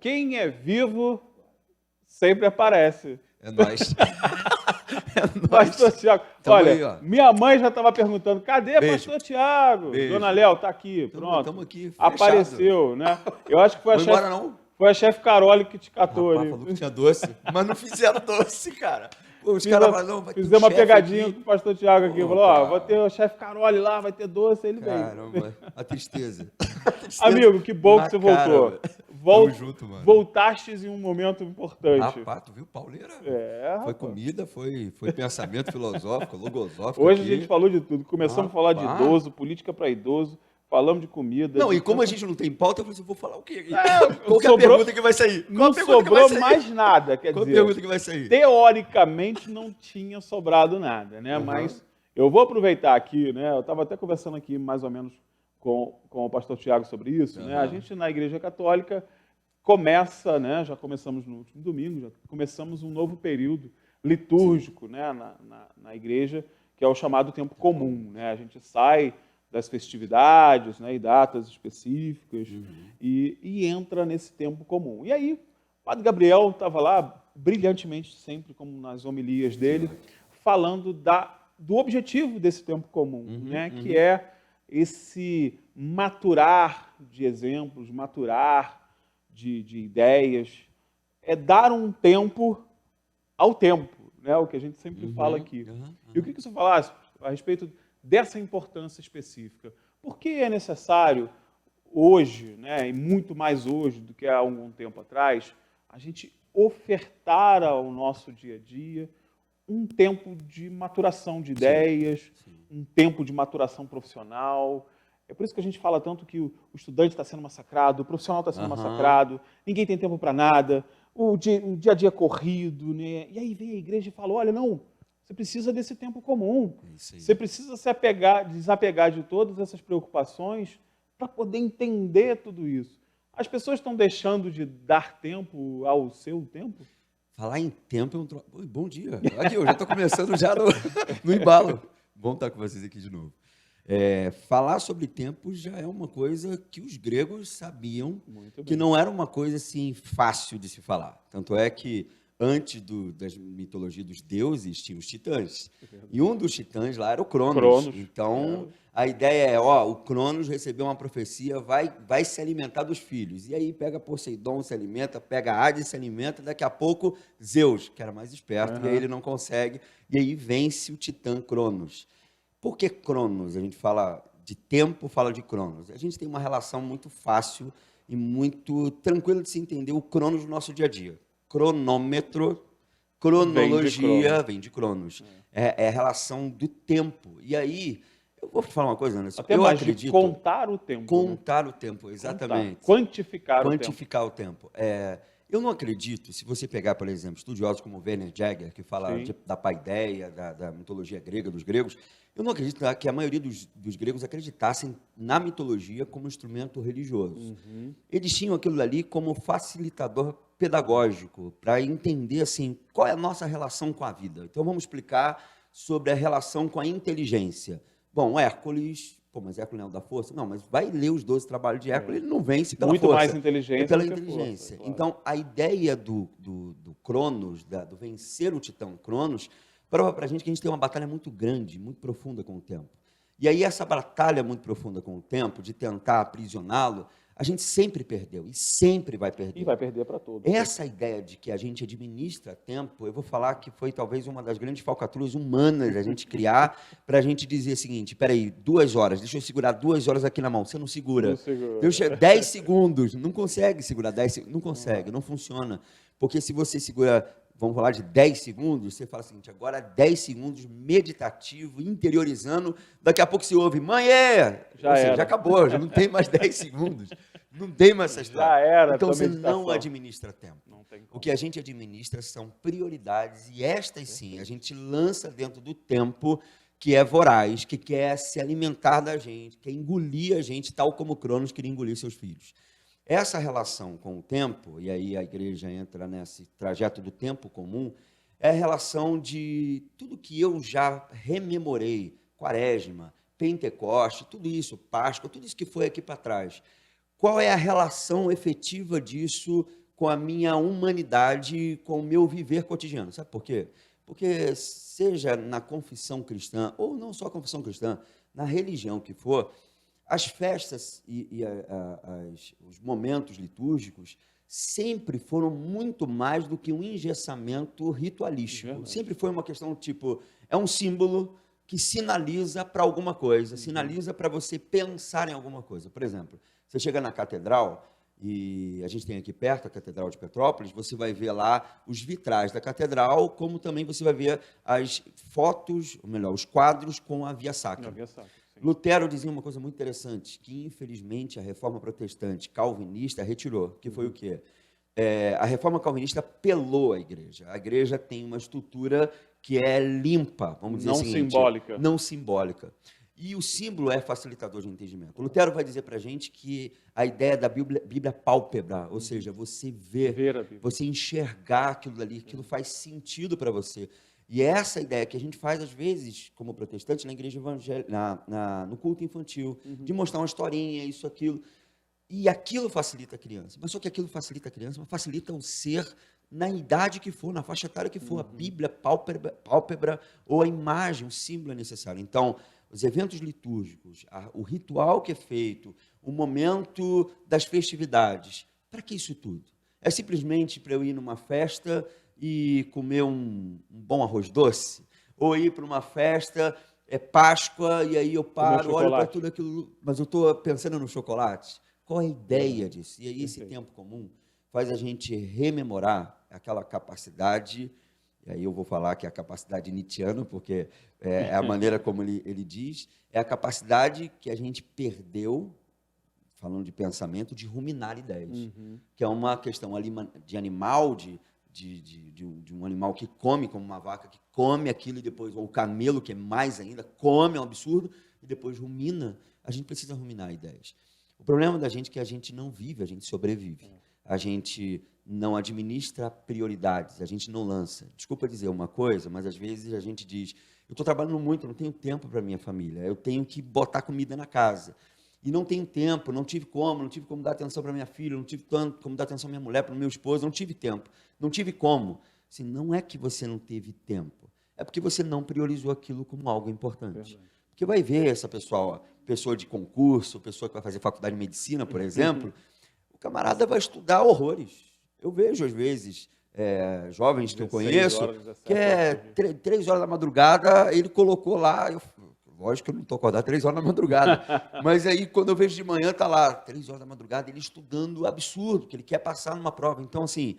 quem é vivo sempre aparece. É nóis. É Pastor nóis. Tiago, Tamo olha, aí, ó. minha mãe já estava perguntando, cadê Beijo. Pastor Tiago? Beijo. Dona Léo, tá aqui, pronto. Tamo aqui, fechado. Apareceu, né? Eu acho que foi Vou embora, não? foi a chefe Carole que te catou Rapaz, ali. falou que tinha doce, mas não fizeram doce, cara. Pô, os caras falaram, não, vai ter um Fizemos uma chefe pegadinha aqui. com o Pastor Tiago aqui. Pô, Falou, ó, cara. vai ter o chefe Carole lá, vai ter doce, aí ele veio. Caramba, a tristeza. Amigo, que bom que na você cara, voltou. velho. Tamo junto, mano. Voltastes em um momento importante. Rapaz, tu viu, pauleira? É, Foi rapaz. comida, foi pensamento filosófico, logosófico. Hoje aqui. a gente falou de tudo. Começamos a falar de Rapaz. idoso, política para idoso, falamos de comida. Não, de e como a gente não tem pauta, eu falei assim, vou falar o quê? É, Qual que é a sobrou- pergunta que vai sair? Qual Não a pergunta que vai sobrou sair? mais nada, quer Qual a dizer, pergunta que vai sair? teoricamente não tinha sobrado nada, né? Uhum. Mas eu vou aproveitar aqui, né? Eu estava até conversando aqui mais ou menos com o pastor Tiago sobre isso, né? A Uhum. gente na Igreja Católica começa, né? Já começamos no último domingo, já começamos um novo período litúrgico, né? Na igreja, que é o chamado tempo comum, né? A gente sai das festividades, né? E datas específicas e entra nesse tempo comum. E aí, o Padre Gabriel estava lá brilhantemente, sempre como nas homilias dele, falando do objetivo desse tempo comum, né? Que é esse maturar de exemplos, maturar de ideias, é dar um tempo ao tempo, né? O que a gente sempre fala aqui. E o que você falasse a respeito dessa importância específica? Por que é necessário hoje, né, e muito mais hoje do que há algum tempo atrás, a gente ofertar ao nosso dia a dia um tempo de maturação de ideias, um tempo de maturação profissional? É por isso que a gente fala tanto que o estudante está sendo massacrado, o profissional está sendo massacrado, ninguém tem tempo para nada, o dia a dia corrido, né? E aí vem a igreja e fala, olha, não, você precisa desse tempo comum, você precisa se desapegar de todas essas preocupações para poder entender tudo isso. As pessoas estão deixando de dar tempo ao seu tempo? Falar em tempo é um troço. Oi, bom dia. Aqui, eu já estou começando já no embalo. Bom estar com vocês aqui de novo. Falar sobre tempo já é uma coisa que os gregos sabiam que não era uma coisa assim fácil de se falar. Tanto é que antes das mitologias dos deuses tinha os titãs. E um dos titãs lá era o Cronos. Então, a ideia é, o Cronos recebeu uma profecia, vai se alimentar dos filhos. E aí pega Poseidon, se alimenta, pega Hades, se alimenta, daqui a pouco Zeus, que era mais esperto, e aí ele não consegue, e aí vence o titã Cronos. Por que Cronos? A gente fala de tempo, fala de Cronos. A gente tem uma relação muito fácil e muito tranquila de se entender o Cronos no nosso dia a dia. Cronômetro, cronologia, vem de Cronos. É a relação do tempo. E aí, eu vou te falar uma coisa, Anderson. Até eu mais acredito. de contar o tempo. Contar o tempo, exatamente. Quantificar o tempo. Eu não acredito, se você pegar, por exemplo, estudiosos como Werner Jäger, que fala da paideia, da mitologia grega, dos gregos, eu não acredito que a maioria dos gregos acreditassem na mitologia como instrumento religioso. Eles tinham aquilo ali como facilitador pedagógico, para entender assim, qual é a nossa relação com a vida. Então, vamos explicar sobre a relação com a inteligência. Bom, Hércules... mas Hércules não é o da força? Não, mas vai ler os 12 trabalhos de Hércules, ele não vence pela muito força. Mais inteligência é pela do que inteligência. Força, claro. Então, a ideia do Cronos, do vencer o titã Cronos, prova para a gente que a gente tem uma batalha muito grande, muito profunda com o tempo. E aí, essa batalha muito profunda com o tempo, de tentar aprisioná-lo, a gente sempre perdeu e sempre vai perder. E vai perder para todos. Essa ideia de que a gente administra tempo, eu vou falar que foi talvez uma das grandes falcatruas humanas a gente criar para a gente dizer o seguinte, peraí, 2 horas, deixa eu segurar 2 horas aqui na mão. Você não segura. Não segura. Deixa 10 segundos. Não consegue segurar 10 segundos. Não consegue, não funciona. Porque se você segura, vamos falar de 10 segundos, você fala o seguinte, agora 10 segundos meditativo, interiorizando, daqui a pouco você ouve, mãe, já acabou, já não tem mais 10 segundos. Não tem mais essa história. Já era. Então você não administra tempo. Não tem como. O que a gente administra são prioridades e estas sim, a gente lança dentro do tempo que é voraz, que quer se alimentar da gente, quer engolir a gente, tal como Cronos queria engolir seus filhos. Essa relação com o tempo, e aí a igreja entra nesse trajeto do tempo comum, é a relação de tudo que eu já rememorei, Quaresma, Pentecoste, tudo isso, Páscoa, tudo isso que foi aqui para trás. Qual é a relação efetiva disso com a minha humanidade, com o meu viver cotidiano. Sabe por quê? Porque seja na confissão cristã, ou não só confissão cristã, na religião que for, as festas e os momentos litúrgicos sempre foram muito mais do que um engessamento ritualístico. Verdade. Sempre foi uma questão tipo, é um símbolo que sinaliza para alguma coisa, sinaliza para você pensar em alguma coisa. Por exemplo, você chega na catedral, e a gente tem aqui perto a Catedral de Petrópolis, você vai ver lá os vitrais da catedral, como também você vai ver as fotos, ou melhor, os quadros com a Via Sacra. Na Via Sacra, sim. Lutero dizia uma coisa muito interessante, que infelizmente a reforma protestante calvinista retirou, que foi o quê? A reforma calvinista pelou a igreja. A igreja tem uma estrutura que é limpa, vamos dizer Não o seguinte, simbólica. não simbólica. E o símbolo é facilitador de entendimento. O Lutero vai dizer para a gente que a ideia da Bíblia pálpebra, ou seja, você Ver a Bíblia. você enxergar aquilo dali, aquilo faz sentido para você. E é essa ideia que a gente faz, às vezes, como protestante, na igreja evangélica, no culto infantil, de mostrar uma historinha, isso, aquilo. E aquilo facilita a criança. Mas só que aquilo facilita a criança, mas facilita o ser na idade que for, na faixa etária que for. A Bíblia, pálpebra ou a imagem, o símbolo é necessário. Então, os eventos litúrgicos, o ritual que é feito, o momento das festividades, para que isso tudo? É simplesmente para eu ir numa festa e comer um bom arroz doce? Ou ir para uma festa, é Páscoa, e aí eu paro, olho para tudo aquilo, mas eu estou pensando no chocolate? Qual é a ideia disso? E aí esse tempo comum faz a gente rememorar aquela capacidade, e aí eu vou falar que é a capacidade nietzschiana, porque é a maneira como ele diz, é a capacidade que a gente perdeu, falando de pensamento, de ruminar ideias, que é uma questão de animal, de um animal que come, como uma vaca que come aquilo e depois, ou o camelo, que é mais ainda, come, é um absurdo, e depois rumina. A gente precisa ruminar ideias. O problema da gente é que a gente não vive, a gente sobrevive. A gente não administra prioridades, a gente não lança. Desculpa dizer uma coisa, mas às vezes a gente diz, eu estou trabalhando muito, não tenho tempo para minha família, eu tenho que botar comida na casa. E não tenho tempo, não tive como dar atenção para minha filha, não tive como dar atenção à minha mulher, para o meu esposo, não tive tempo, não tive como. Assim, não é que você não teve tempo, é porque você não priorizou aquilo como algo importante. Verdade. Porque vai ver essa pessoa de concurso, pessoa que vai fazer faculdade de medicina, por exemplo, o camarada vai estudar horrores. Eu vejo, às vezes, jovens que eu conheço, que 3 horas da madrugada, ele colocou lá, lógico que eu não estou acordado 3 horas da madrugada, mas aí quando eu vejo de manhã, está lá, 3 horas da madrugada, ele estudando absurdo, que ele quer passar numa prova. Então, assim,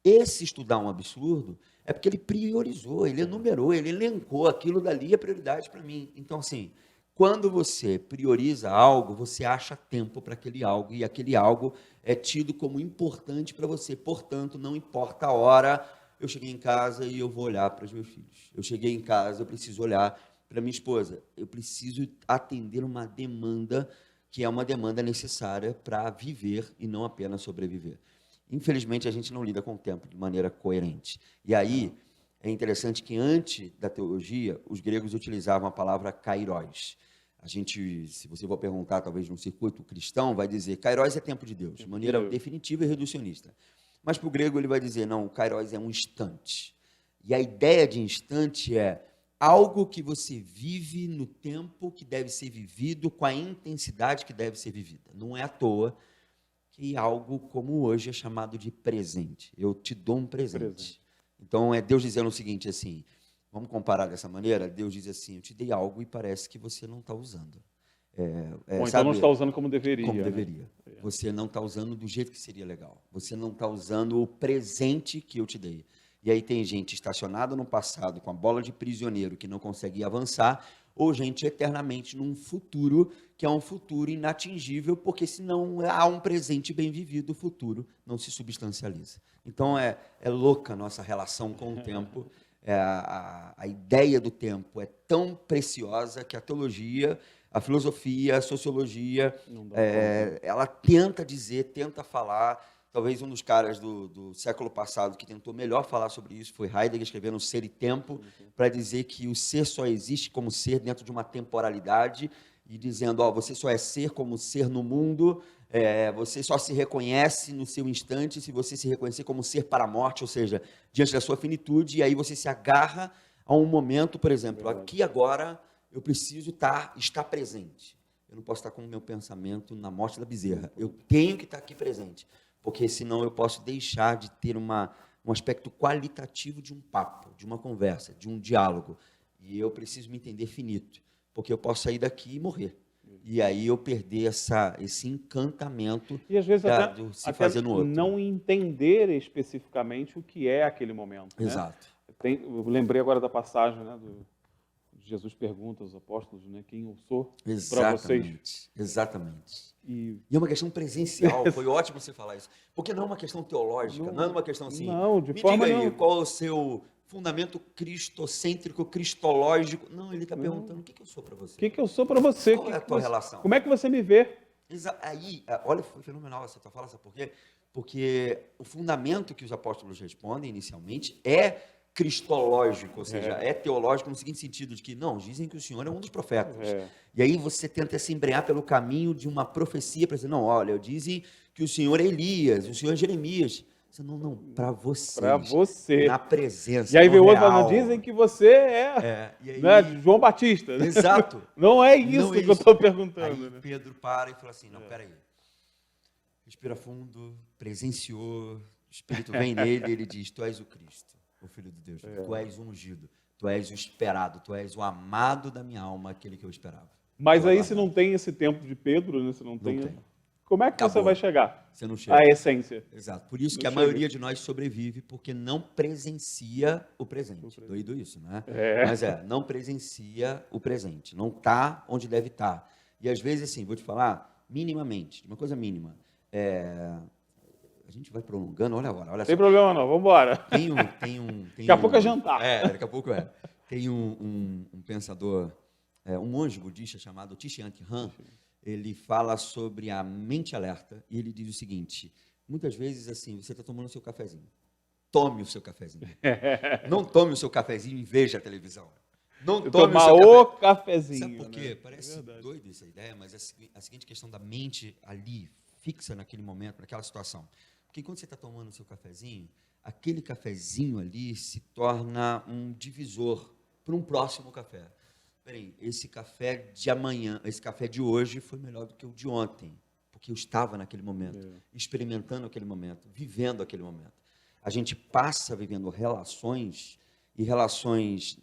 esse estudar um absurdo é porque ele priorizou, ele enumerou, ele elencou, aquilo dali é prioridade para mim. Então, assim, quando você prioriza algo, você acha tempo para aquele algo, e aquele algo é tido como importante para você. Portanto, não importa a hora, eu cheguei em casa e eu vou olhar para os meus filhos. Eu cheguei em casa, eu preciso olhar para minha esposa. Eu preciso atender uma demanda que é uma demanda necessária para viver e não apenas sobreviver. Infelizmente, a gente não lida com o tempo de maneira coerente. E aí, é interessante que antes da teologia, os gregos utilizavam a palavra kairos. A gente, se você for perguntar, talvez, num circuito cristão, vai dizer kairos é tempo de Deus, de maneira definitiva e reducionista. Mas para o grego ele vai dizer, não, o kairos é um instante. E a ideia de instante é algo que você vive no tempo que deve ser vivido, com a intensidade que deve ser vivida. Não é à toa que algo como hoje é chamado de presente. Eu te dou um presente. Então, é Deus dizendo o seguinte, assim, vamos comparar dessa maneira? Deus diz assim, eu te dei algo e parece que você não está usando. Bom, então não está usando como deveria. Como deveria. Você não está usando do jeito que seria legal. Você não está usando o presente que eu te dei. E aí tem gente estacionada no passado com a bola de prisioneiro que não consegue avançar, ou gente eternamente num futuro que é um futuro inatingível, porque se não há um presente bem vivido, o futuro não se substancializa. Então é louca a nossa relação com o tempo. A ideia do tempo é tão preciosa que a teologia, a filosofia, a sociologia, ela tenta dizer, tenta falar. Talvez um dos caras do século passado que tentou melhor falar sobre isso foi Heidegger, escrevendo Ser e Tempo, para dizer que o ser só existe como ser dentro de uma temporalidade, e dizendo, você só é ser como ser no mundo, Você só se reconhece no seu instante se você se reconhecer como ser para a morte, ou seja, diante da sua finitude, e aí você se agarra a um momento, por exemplo, aqui agora eu preciso estar presente. Eu não posso estar com o meu pensamento na morte da bezerra. Eu tenho que estar aqui presente, porque senão eu posso deixar de ter um aspecto qualitativo de um papo, de uma conversa, de um diálogo. E eu preciso me entender finito, porque eu posso sair daqui e morrer. E aí eu perder esse encantamento e às vezes do se fazer no outro. Não entender especificamente o que é aquele momento. Exato. Né? Eu lembrei agora da passagem, né, Jesus pergunta aos apóstolos, né, quem eu sou para vocês. Exatamente. E é uma questão presencial, foi ótimo você falar isso. Porque não é uma questão teológica, não é uma questão assim, não, de forma diga aí, não. qual é o seu fundamento cristocêntrico, cristológico. Não, ele está perguntando, o que eu sou para você? O que eu sou para você? Qual é a tua relação? Como é que você me vê? Aí, olha, foi fenomenal essa tua fala, sabe por quê? Porque o fundamento que os apóstolos respondem inicialmente é cristológico, ou seja, é teológico no seguinte sentido, de que, não, dizem que o Senhor é um dos profetas. E aí você tenta se embrenhar pelo caminho de uma profecia para dizer, não, olha, dizem que o Senhor é Elias, o Senhor é Jeremias. Não, para você. Para você. Na presença. E aí vem outro falando, dizem que você e aí, né, João Batista. Né? Exato. Não é isso que eu estou perguntando. Aí né? Pedro para e fala assim, não, peraí. Respira fundo, presenciou, o Espírito vem nele e ele diz, tu és o Cristo, o Filho de Deus. Tu és o ungido, tu és o esperado, tu és o amado da minha alma, aquele que eu esperava. Mas aí se não tem esse tempo de Pedro, né? Se não tem. Como é que você vai chegar? Você não chega. À essência. Exato. Por isso que a maioria de nós sobrevive, porque não presencia o presente. Doido isso, né? Mas não presencia o presente. Não está onde deve estar. E às vezes, assim, vou te falar, minimamente, uma coisa mínima. A gente vai prolongando, olha agora. Olha Sem problema não, vamos embora. Daqui a pouco é jantar. Daqui a pouco é. Tem um pensador, um monge budista chamado Thich Han. Ele fala sobre a mente alerta e ele diz o seguinte, muitas vezes assim, você está tomando o seu cafezinho, tome o seu cafezinho. Não tome o seu cafezinho e veja a televisão. Não tome o seu cafezinho. Sabe por quê? Né? Parece doido essa ideia, mas a seguinte questão da mente ali, fixa naquele momento, naquela situação. Porque quando você está tomando o seu cafezinho, aquele cafezinho ali se torna um divisor para um próximo café. Peraí, esse café de amanhã, esse café de hoje foi melhor do que o de ontem, porque eu estava naquele momento, experimentando aquele momento, vivendo aquele momento. A gente passa vivendo relações, e relações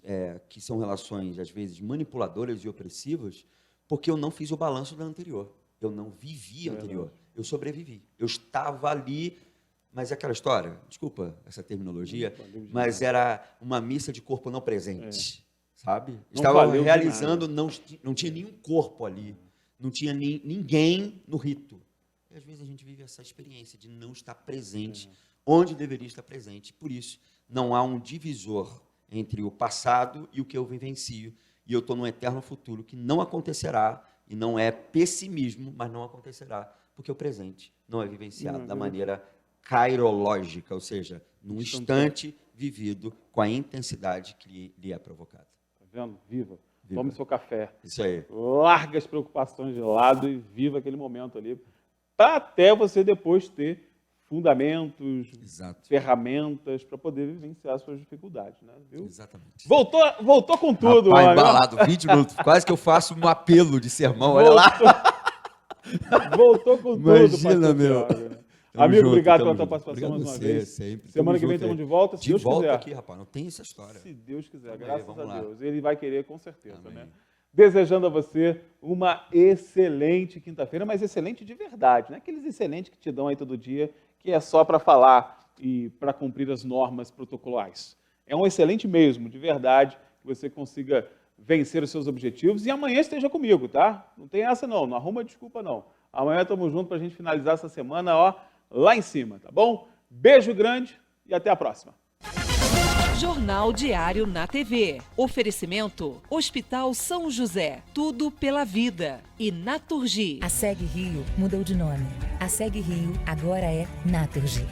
que são relações, às vezes, manipuladoras e opressivas, porque eu não fiz o balanço da anterior. Eu não vivi a anterior. Eu sobrevivi. Eu estava ali, mas é aquela história, desculpa essa terminologia, mas era uma missa de corpo não presente. Sabe? Estava realizando, não tinha nenhum corpo ali, não tinha ninguém no rito. E às vezes a gente vive essa experiência de não estar presente onde deveria estar presente. Por isso, não há um divisor entre o passado e o que eu vivencio. E eu estou num eterno futuro que não acontecerá, e não é pessimismo, mas não acontecerá, porque o presente não é vivenciado da maneira cairológica, ou seja, num instante vivido com a intensidade que lhe é provocada. Vendo? Viva. Tome seu café. Isso aí. Larga as preocupações de lado e viva aquele momento ali. Para até você depois ter fundamentos, ferramentas para poder vivenciar suas dificuldades. Né? Viu? Exatamente. Voltou com tudo. Rapaz, embalado, 20 minutos. Quase que eu faço um apelo de sermão. Olha lá. Voltou com Imagina, tudo, meu. Amigo, obrigado pela tua participação mais uma vez. Sempre. Semana que vem estamos de volta, se Deus quiser. De volta aqui, rapaz, não tem essa história. Se Deus quiser, graças a Deus. Ele vai querer com certeza, né? Desejando a você uma excelente quinta-feira, mas excelente de verdade, não é aqueles excelentes que te dão aí todo dia, que é só para falar e para cumprir as normas protocolares. É um excelente mesmo, de verdade, que você consiga vencer os seus objetivos e amanhã esteja comigo, tá? Não tem essa não arruma desculpa não. Amanhã estamos juntos para a gente finalizar essa semana, ó, lá em cima, tá bom? Beijo grande e até a próxima. Jornal Diário na TV. Oferecimento Hospital São José. Tudo pela vida. E Naturgy. A SEG Rio mudou de nome. A SEG Rio agora é Naturgy.